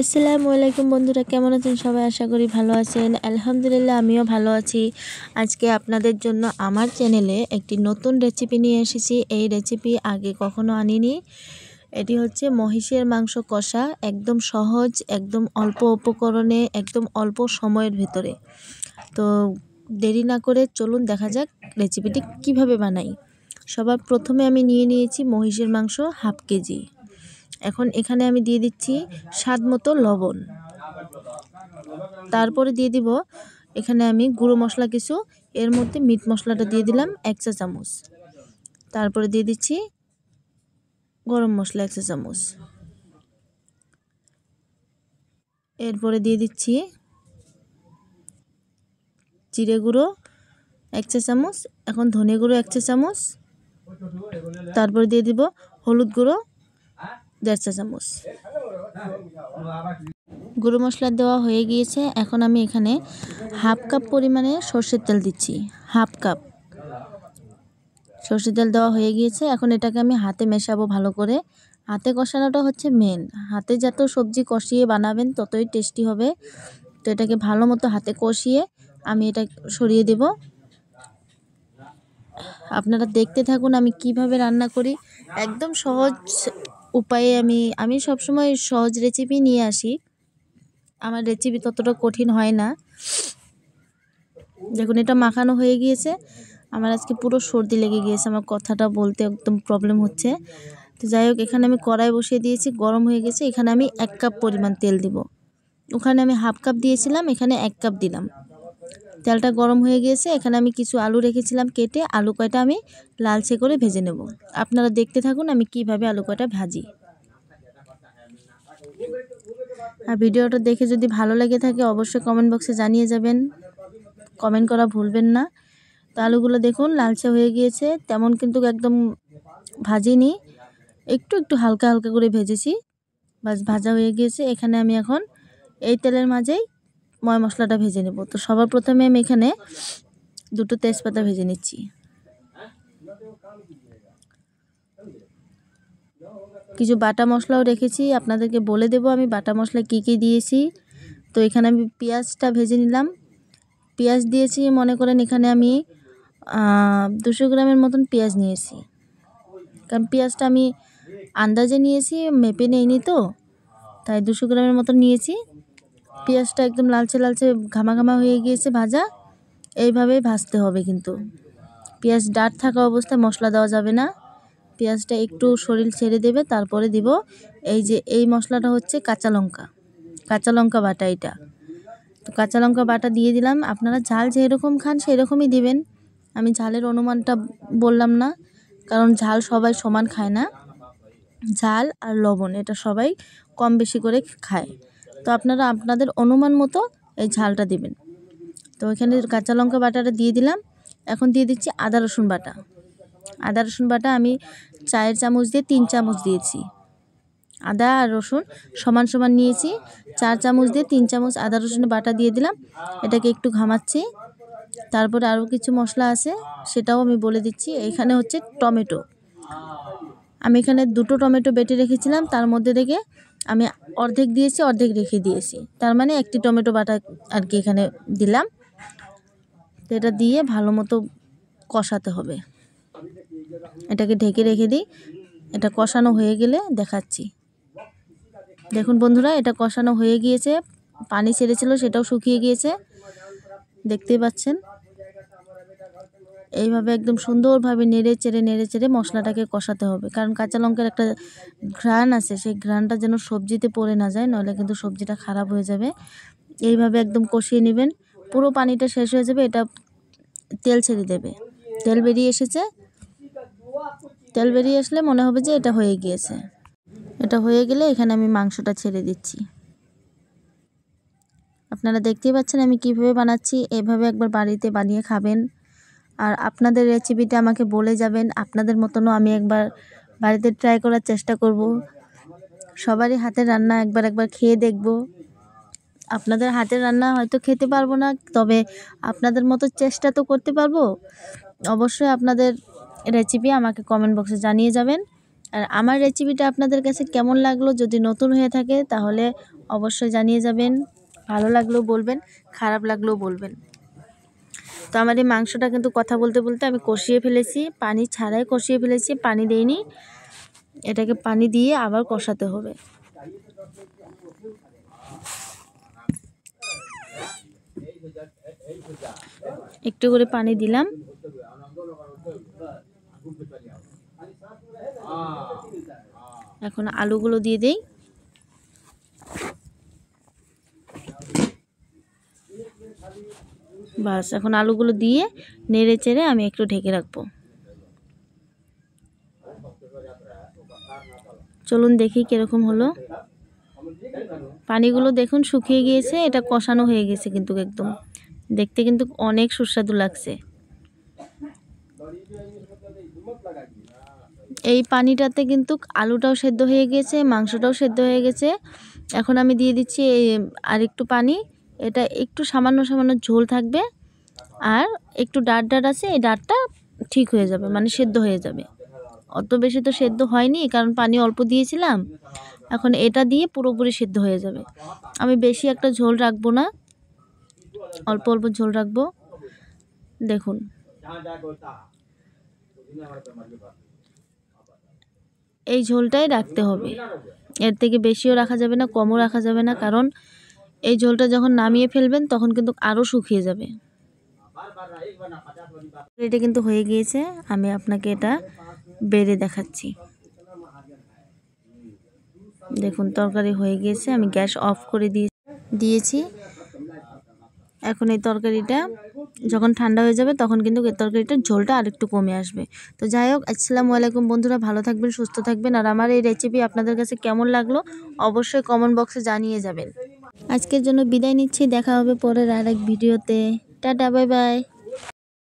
আসসালামু আলাইকুম বন্ধুরা, কেমন আছেন সবাই? আশা করি ভালো আছেন। আলহামদুলিল্লাহ, আমিও ভালো আছি। আজকে আপনাদের জন্য আমার চ্যানেলে একটি নতুন রেসিপি নিয়ে এসেছি। এই রেসিপি আগে কখনো আনিনি। এটি হচ্ছে মহিষের মাংস কষা, একদম সহজ, একদম অল্প উপকরণে, একদম অল্প সময়ের ভেতরে। তো দেরি না করে চলুন দেখা যাক রেসিপিটি কিভাবে বানাই। সবার প্রথমে আমি নিয়ে নিয়েছি মহিষের মাংস হাফ কেজি। এখন এখানে আমি দিয়ে দিচ্ছি স্বাদ মতো লবণ। তারপরে দিয়ে দিব এখানে আমি গুঁড়ো মশলা কিছু, এর মধ্যে মিট মশলাটা দিয়ে দিলাম 1 চা চামচ। তারপরে দিয়ে দিচ্ছি গরম মশলা 1 চা চামচ। এরপরে দিয়ে দিচ্ছি জিরে গুঁড়ো 1 চা চামচ, এখন ধনে গুঁড়ো 1 চা চামচ। তারপরে দিয়ে দিব হলুদ গুঁড়ো 1.5 চা চামচ। গুঁড়ো মশলা দেওয়া হয়ে গিয়েছে। এখন আমি এখানে হাফ কাপ পরিমাণে সর্ষের তেল দিচ্ছি। হাফ কাপ সর্ষের তেল দেওয়া হয়ে গিয়েছে। এখন এটাকে আমি হাতে মেশাবো ভালো করে। হাতে কষানোটা হচ্ছে মেন। হাতে যত সবজি কষিয়ে বানাবেন ততই টেস্টি হবে। তো এটাকে ভালো মতো হাতে কষিয়ে আমি এটা সরিয়ে দেব। আপনারা দেখতে থাকুন আমি কিভাবে রান্না করি। একদম সহজ উপায়ে আমি সবসময় সহজ রেসিপি নিয়ে আসি। আমার রেসিপি ততটা কঠিন হয় না। দেখুন এটা মাখানো হয়ে গিয়েছে। আমার আজকে পুরো সর্দি লেগে গিয়েছে, আমার কথাটা বলতে একদম প্রবলেম হচ্ছে। তো যাই হোক, এখানে আমি কড়াই বসিয়ে দিয়েছি, গরম হয়ে গেছে। এখানে আমি 1 কাপ পরিমাণ তেল দিব। ওখানে আমি হাফ কাপ দিয়েছিলাম, এখানে 1 কাপ দিলাম। তেলটা গরম হয়ে গিয়েছে। এখানে আমি কিছু আলু রেখেছিলাম কেটে, আলু কয়টা আমি লালচে করে ভেজে নেব। আপনারা দেখতে থাকুন আমি কিভাবে আলু কয়টা ভাজি। আর ভিডিওটা দেখে যদি ভালো লেগে থাকে অবশ্যই কমেন্ট বক্সে জানিয়ে যাবেন, কমেন্ট করা ভুলবেন না। তো আলুগুলো দেখুন লালচে হয়ে গিয়েছে, তেমন কিন্তু একদম ভাজিনি, একটু একটু হালকা হালকা করে ভেজেছি। বাস ভাজা হয়ে গিয়েছে। এখানে আমি এখন এই তেলের মাঝেই ময় মশলাটা ভেজে নেব। তো সবার প্রথমে আমি এখানে 2টো তেজপাতা ভেজে নিচ্ছি। কিছু বাটা মশলাও রেখেছি, আপনাদেরকে বলে দেব আমি বাটা মশলা কী কী দিয়েছি। তো এখানে আমি পেঁয়াজটা ভেজে নিলাম। পেঁয়াজ দিয়েছি মনে করেন এখানে আমি 200 গ্রামের মতন পেঁয়াজ নিয়েছি। কারণ পেঁয়াজটা আমি আন্দাজে নিয়েছি, মেপে নেইনি, তো তাই 200 গ্রামের মতন নিয়েছি। পেঁয়াজটা একদম লালচে লালচে ঘামা ঘামা হয়ে গিয়েছে ভাজা। এইভাবেই ভাজতে হবে কিন্তু। পেঁয়াজ ডাঁট থাকা অবস্থায় মশলা দেওয়া যাবে না। পেঁয়াজটা একটু শরীর ছেড়ে দেবে, তারপরে দিব এই মশলাটা হচ্ছে কাঁচা লঙ্কা বাটা এটা। তো কাঁচা লঙ্কা বাটা দিয়ে দিলাম। আপনারা ঝাল যেরকম খান সেই রকমই দিবেন। আমি ঝালের অনুমানটা বললাম না, কারণ ঝাল সবাই সমান খায় না। ঝাল আর লবণ এটা সবাই কম বেশি করে খায়। তো আপনারা আপনাদের অনুমান মতো এই ঝালটা দিবেন। তো এখানে কাঁচা লঙ্কা বাটাটা দিয়ে দিলাম। এখন দিয়ে দিচ্ছি আদা রসুন বাটা। আদা রসুন বাটা আমি চায়ের চামচ দিয়ে 3 চামচ দিয়েছি। আদা আর রসুন সমান সমান নিয়েছি। 4 চামচ দিয়ে 3 চামচ আদা রসুনের বাটা দিয়ে দিলাম। এটাকে একটু ঘামাচ্ছি। তারপরে আরও কিছু মশলা আছে, সেটাও আমি বলে দিচ্ছি। এখানে হচ্ছে টমেটো। আমি এখানে 2টো টমেটো বেটে রেখেছিলাম, তার মধ্যে থেকে আমি অর্ধেক দিয়েছি, অর্ধেক রেখে দিয়েছি। তার মানে 1টি টমেটো বাটা আর কি এখানে দিলাম। তো এটা দিয়ে ভালো মতো কষাতে হবে। এটাকে ঢেকে রেখে দিই। এটা কষানো হয়ে গেলে দেখাচ্ছি। দেখুন বন্ধুরা, এটা কষানো হয়ে গিয়েছে। পানি ছেড়েছিল, সেটাও শুকিয়ে গিয়েছে, দেখতেই পাচ্ছেন। এইভাবে একদম সুন্দরভাবে নেড়ে চেড়ে মশলাটাকে কষাতে হবে। কারণ কাঁচা লঙ্কার একটা ঘ্রাণ আছে, সেই ঘ্রাণটা যেন সবজিতে পড়ে না যায়, নইলে কিন্তু সবজিটা খারাপ হয়ে যাবে। এইভাবে একদম কষিয়ে নেবেন। পুরো পানিটা শেষ হয়ে যাবে, এটা তেল ছেড়ে দেবে। তেল বেরিয়ে এসেছে। তেল বেরিয়ে আসলে মনে হবে যে এটা হয়ে গিয়েছে। এটা হয়ে গেলে এখানে আমি মাংসটা ছেড়ে দিচ্ছি। আপনারা দেখতেই পাচ্ছেন আমি কিভাবে বানাচ্ছি। এভাবে একবার বাড়িতে বানিয়ে খাবেন। আর আপনাদের রেসিপিটা আমাকে বলে যাবেন। আপনাদের মতনও আমি একবার বাড়িতে ট্রাই করার চেষ্টা করব। সবারই হাতের রান্না একবার খেয়ে দেখব। আপনাদের হাতের রান্না হয়তো খেতে পারবো না, তবে আপনাদের মতো চেষ্টা তো করতে পারবো। অবশ্যই আপনাদের রেসিপি আমাকে কমেন্ট বক্সে জানিয়ে যাবেন। আর আমার রেসিপিটা আপনাদের কাছে কেমন লাগলো, যদি নতুন হয়ে থাকে তাহলে অবশ্যই জানিয়ে যাবেন, ভালো লাগলেও বলবেন, খারাপ লাগলেও বলবেন। তো আমার এই মাংসটা কিন্তু কথা বলতে বলতে আমি কষিয়ে ফেলেছি, পানি ছাড়াই কষিয়ে ফেলেছি, পানি দেইনি। এটাকে পানি দিয়ে আবার কষাতে হবে। একটু করে পানি দিলাম। এখন আলুগুলো দিয়ে দেই। বাস, এখন আলুগুলো দিয়ে নেড়ে চেড়ে আমি একটু ঢেকে রাখবো। চলুন দেখি কিরকম হলো। পানিগুলো দেখুন শুকিয়ে গিয়েছে, এটা কষানো হয়ে গেছে কিন্তু একদম, দেখতে কিন্তু অনেক সুস্বাদু লাগছে। এই পানিটাতে কিন্তু আলুটাও সেদ্ধ হয়ে গেছে, মাংসটাও সেদ্ধ হয়ে গেছে। এখন আমি দিয়ে দিচ্ছি আর একটু পানি। এটা একটু সামান্য সামান্য ঝোল থাকবে, আর একটু ডাঁট আছে, এই ডাঁটটা ঠিক হয়ে যাবে, মানে সেদ্ধ হয়ে যাবে। অত বেশি তো সেদ্ধ হয়নি, কারণ পানি অল্প দিয়েছিলাম। এখন এটা দিয়ে পুরোপুরি সেদ্ধ হয়ে যাবে। আমি বেশি একটা ঝোল রাখবো না, অল্প অল্প ঝোল রাখবো। দেখুন, এই ঝোলটাই রাখতে হবে, এর থেকে বেশিও রাখা যাবে না, কমও রাখা যাবে না, কারণ এই ঝোলটা যখন নামিয়ে ফেলবেন তখন কিন্তু আরও শুকিয়ে যাবে। এটা কিন্তু হয়ে গিয়েছে, আমি আপনাকে এটা বেড়ে দেখাচ্ছি। দেখুন তরকারি হয়ে গিয়েছে, আমি গ্যাস অফ করে দিয়েছি। এখন এই তরকারিটা যখন ঠান্ডা হয়ে যাবে তখন কিন্তু এই তরকারিটার ঝোলটা আরেকটু কমে আসবে। তো যাই হোক, আসসালামু আলাইকুম বন্ধুরা, ভালো থাকবেন, সুস্থ থাকবেন। আর আমার এই রেসিপি আপনাদের কাছে কেমন লাগলো অবশ্যই কমেন্ট বক্সে জানিয়ে যাবেন। আজকের জন্য বিদায় নিচ্ছি, দেখা হবে পরের আরেক ভিডিওতে। Tata, bye bye.